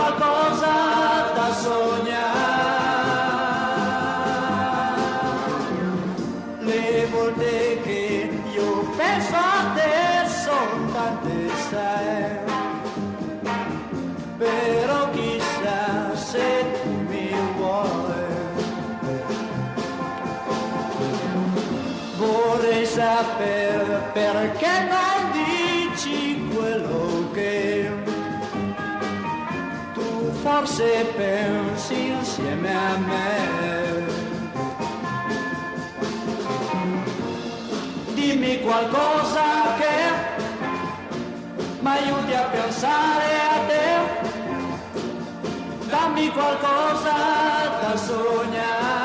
qualcosa da sognare. Le volte che io penso a te sono tante, sai, però chissà se tu mi vuoi. Vorrei sapere perché non dici quello che tu forse pensi insieme a me. Dimmi qualcosa che mi aiuti a pensare a te. Dammi qualcosa da sognare.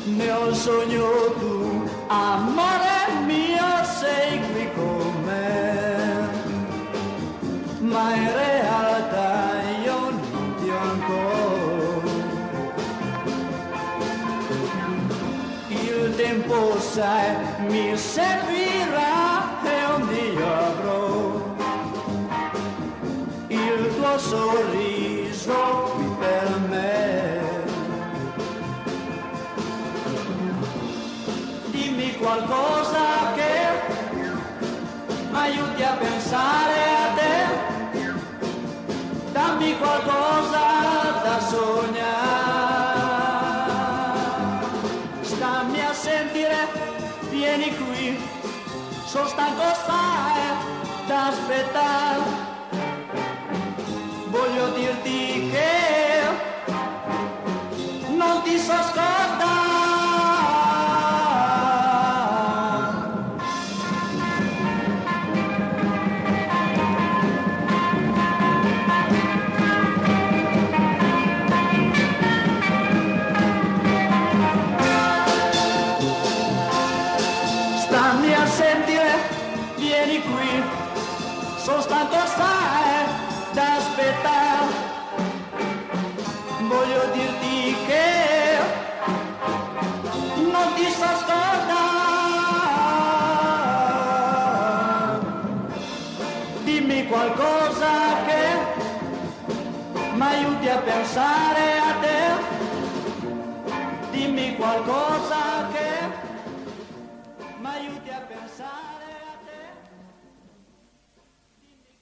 Nel sogno tu, amore mio, sei qui con me, ma in realtà io non ti ho ancora. Il tempo, sai, mi servirà e un Dio avrò il tuo sorriso qui per me. Dimmi qualcosa che mi aiuti a pensare a te. Dammi qualcosa da sognare. Stammi a sentire, vieni qui, sono stanco, sai, da aspettare. Voglio dirti che non ti so scordare. Stammi a sentire, vieni qui, sono stanco, sai, da aspettare. Voglio dirti che non ti so scordare. Dimmi qualcosa che mi aiuti a pensare a te. Dimmi qualcosa